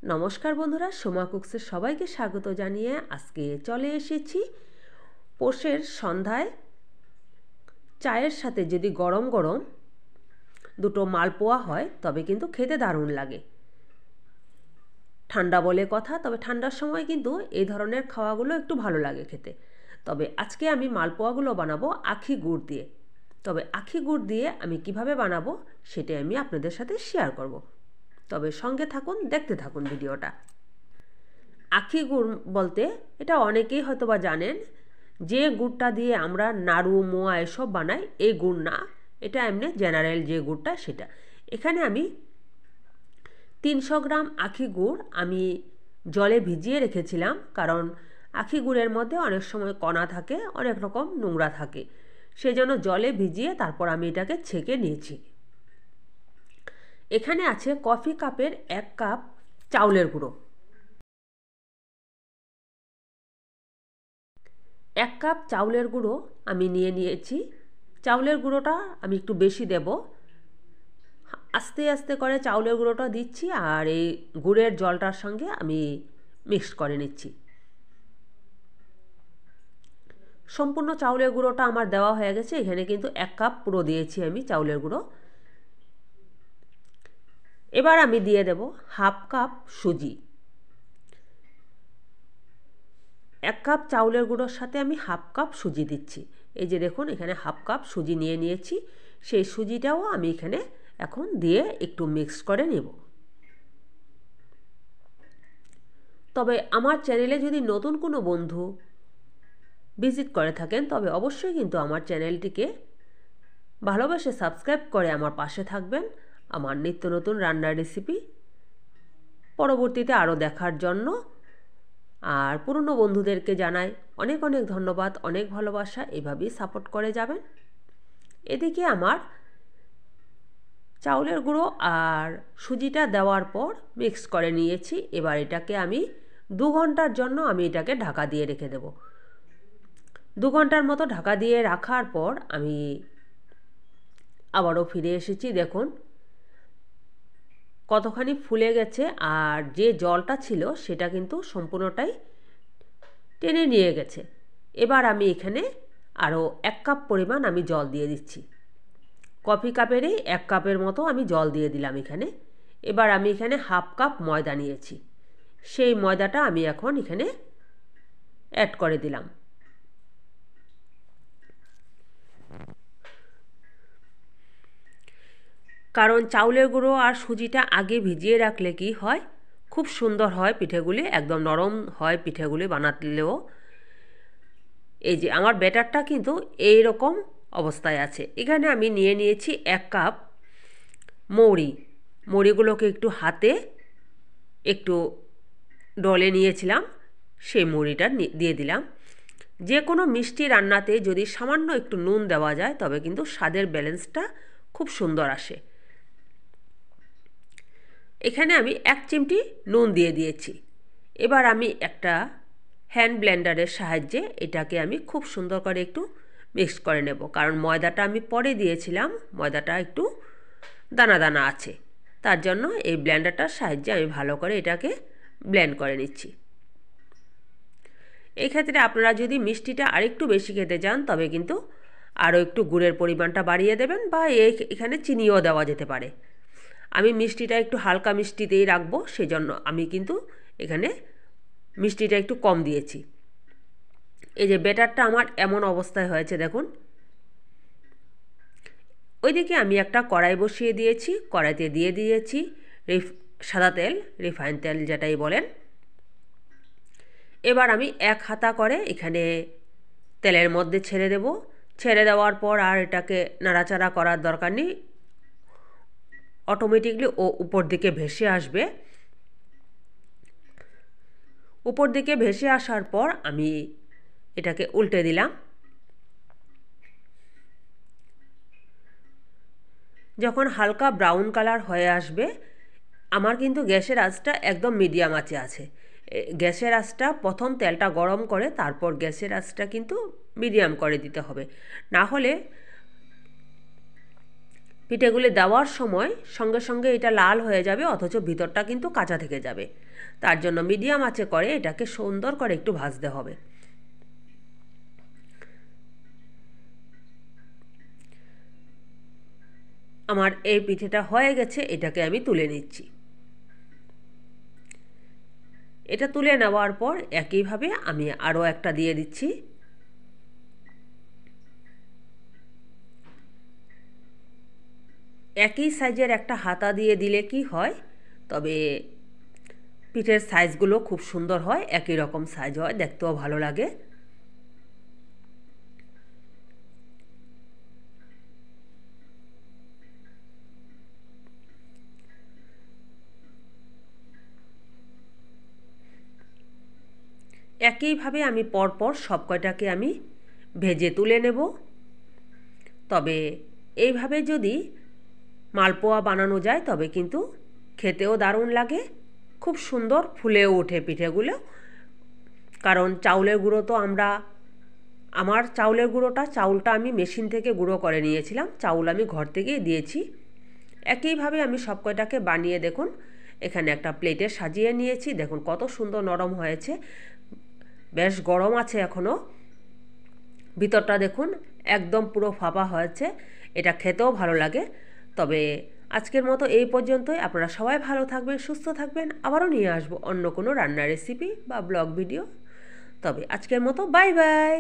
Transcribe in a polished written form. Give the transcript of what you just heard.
নমস্কার বন্ধুরা, সোমা কুকসের সবাইকে স্বাগত জানিয়ে আজকে চলে এসেছি পৌষের সন্ধ্যায় চায়ের সাথে যদি গরম গরম দুটো মালপোয়া হয় তবে কিন্তু খেতে দারুণ লাগে। ঠান্ডা বলে কথা, তবে ঠান্ডার সময় কিন্তু এই ধরনের খাওয়াগুলো একটু ভালো লাগে খেতে। তবে আজকে আমি মালপোয়াগুলো বানাবো আখি গুড় দিয়ে। তবে আখি গুড় দিয়ে আমি কিভাবে বানাবো সেটাই আমি আপনাদের সাথে শেয়ার করব। তবে সঙ্গে থাকুন, দেখতে থাকুন ভিডিওটা। আখি গুড় বলতে এটা অনেকেই হয়তো বা জানেন, যে গুড়টা দিয়ে আমরা নাড়ু মোয়া এসব বানাই এই গুড় না, এটা এমনি জেনারেল যে গুড়টা সেটা। এখানে আমি 300 গ্রাম আখি গুড় আমি জলে ভিজিয়ে রেখেছিলাম, কারণ আখি গুড়ের মধ্যে অনেক সময় কণা থাকে, অনেক রকম নোংরা থাকে, সেজন্য জলে ভিজিয়ে তারপর আমি এটাকে ছেঁকে নিয়েছি। এখানে আছে কফি কাপের 1 কাপ চাউলের গুঁড়ো, 1 কাপ চাউলের গুঁড়ো আমি নিয়ে নিয়েছি। চাউলের গুঁড়োটা আমি একটু বেশি দেব, আস্তে আস্তে করে চাউলের গুঁড়োটা দিচ্ছি আর এই গুড়ের জলটার সঙ্গে আমি মিক্সড করে নিচ্ছি। সম্পূর্ণ চাউলের গুঁড়োটা আমার দেওয়া হয়ে গেছে। এখানে কিন্তু 1 কাপ পুরো দিয়েছি আমি চাউলের গুঁড়ো। এবার আমি দিয়ে দেব হাফ কাপ সুজি। 1 কাপ চাউলের গুঁড়োর সাথে আমি হাফ কাপ সুজি দিচ্ছি। এই যে দেখুন, এখানে হাফ কাপ সুজি নিয়ে নিয়েছি। সেই সুজিটাও আমি এখানে এখন দিয়ে একটু মিক্স করে নেব। তবে আমার চ্যানেলে যদি নতুন কোনো বন্ধু ভিজিট করে থাকেন তবে অবশ্যই কিন্তু আমার চ্যানেলটিকে ভালোবেসে সাবস্ক্রাইব করে আমার পাশে থাকবেন, আমার নিত্য নতুন রান্নার রেসিপি পরবর্তীতে আরও দেখার জন্য। আর পুরনো বন্ধুদেরকে জানাই অনেক অনেক ধন্যবাদ, অনেক ভালোবাসা, এভাবেই সাপোর্ট করে যাবেন। এদিকে আমার চাউলের গুঁড়ো আর সুজিটা দেওয়ার পর মিক্স করে নিয়েছি। এবার এটাকে আমি 2 ঘন্টার জন্য আমি এটাকে ঢাকা দিয়ে রেখে দেব। 2 ঘন্টার মতো ঢাকা দিয়ে রাখার পর আমি আবারও ফিরে এসেছি। দেখুন কতখানি ফুলে গেছে, আর যে জলটা ছিল সেটা কিন্তু সম্পূর্ণটাই টেনে নিয়ে গেছে। এবার আমি এখানে আরও 1 কাপ পরিমাণ আমি জল দিয়ে দিচ্ছি। কফি কাপেরই 1 কাপের মতো আমি জল দিয়ে দিলাম এখানে। এবার আমি এখানে হাফ কাপ ময়দা নিয়েছি, সেই ময়দাটা আমি এখন এখানে অ্যাড করে দিলাম। কারণ চাউলের গুঁড়ো আর সুজিটা আগে ভিজিয়ে রাখলে কি হয়, খুব সুন্দর হয় পিঠেগুলি, একদম নরম হয় পিঠেগুলি বানালেও। এই যে আমার ব্যাটারটা কিন্তু এই রকম অবস্থায় আছে। এখানে আমি নিয়ে নিয়েছি 1 কাপ মৌরিগুলোকে একটু হাতে একটু ডলে নিয়েছিলাম, সেই মৌরিটা দিয়ে দিলাম। যে কোনো মিষ্টি রান্নাতে যদি সামান্য একটু নুন দেওয়া যায় তবে কিন্তু স্বাদের ব্যালেন্সটা খুব সুন্দর আসে। এখানে আমি 1 চিমটি নুন দিয়ে দিয়েছি। এবার আমি একটা হ্যান্ড ব্লেন্ডারের সাহায্যে এটাকে আমি খুব সুন্দর করে একটু মিক্স করে নেব, কারণ ময়দাটা আমি পরে দিয়েছিলাম, ময়দাটা একটু দানা দানা আছে, তার জন্য এই ব্লেন্ডারটার সাহায্যে আমি ভালো করে এটাকে ব্লেন্ড করে নিচ্ছি। এই ক্ষেত্রে আপনারা যদি মিষ্টিটা আরেকটু বেশি খেতে চান তবে কিন্তু আরও একটু গুড়ের পরিমাণটা বাড়িয়ে দেবেন, বা এখানে চিনিও দেওয়া যেতে পারে। আমি মিষ্টিটা একটু হালকা মিষ্টিতেই রাখবো, সেজন্য আমি কিন্তু এখানে মিষ্টিটা একটু কম দিয়েছি। এই যে ব্যাটারটা আমার এমন অবস্থায় হয়েছে দেখুন। ওইদিকে আমি একটা কড়াই বসিয়ে দিয়েছি, কড়াইতে দিয়ে দিয়েছি সাদা তেল, রিফাইন তেল যেটাই বলেন। এবার আমি 1 হাতা করে এখানে তেলের মধ্যে ছেড়ে দেব। ছেড়ে দেওয়ার পর আর এটাকে নাড়াচাড়া করার দরকার নেই, অটোমেটিকলি ও উপর দিকে ভেসে আসবে। উপর দিকে ভেসে আসার পর আমি এটাকে উল্টে দিলাম। যখন হালকা ব্রাউন কালার হয়ে আসবে, আমার কিন্তু গ্যাসের আঁচটা একদম মিডিয়াম আঁচে আছে। গ্যাসের আঁচটা প্রথম তেলটা গরম করে তারপর গ্যাসের আঁচটা কিন্তু মিডিয়াম করে দিতে হবে, না হলে পিঠেগুলি দেওয়ার সময় সঙ্গে সঙ্গে এটা লাল হয়ে যাবে, অথচ ভিতরটা কিন্তু কাঁচা থেকে যাবে। তার জন্য মিডিয়াম আঁচে করে এটাকে সুন্দর করে একটু ভাজতে হবে। আমার এই পিঠেটা হয়ে গেছে, এটাকে আমি তুলে নিচ্ছি। এটা তুলে নেওয়ার পর একইভাবে আমি আরও একটা দিয়ে দিচ্ছি। একই সাইজের একটা হাতা দিয়ে দিলে কি হয়, তবে পিঠের সাইজগুলো খুব সুন্দর হয়, একই রকম সাইজ হয়, দেখতেও ভালো লাগে। একইভাবে আমি পরপর সব কয়টাকে আমি ভেজে তুলে নেব। তবে এইভাবে যদি মালপোয়া বানানো যায় তবে কিন্তু খেতেও দারুণ লাগে, খুব সুন্দর ফুলেও ওঠে পিঠেগুলো। কারণ চাউলের গুঁড়ো তো আমার চাউলের গুঁড়োটা চাউলটা আমি মেশিন থেকে গুঁড়ো করে নিয়েছিলাম, চাউল আমি ঘর থেকেই দিয়েছি। একইভাবে আমি সব কয়টাকে বানিয়ে দেখুন এখানে একটা প্লেটে সাজিয়ে নিয়েছি। দেখুন কত সুন্দর নরম হয়েছে, বেশ গরম আছে এখনও। ভিতরটা দেখুন একদম পুরো ফাঁপা হয়েছে, এটা খেতেও ভালো লাগে। তবে আজকের মতো এই পর্যন্তই। আপনারা সবাই ভালো থাকবেন, সুস্থ থাকবেন। আবারও নিয়ে আসবো অন্য কোনো রান্নার রেসিপি বা ব্লগ ভিডিও। তবে আজকের মতো বাই বাই।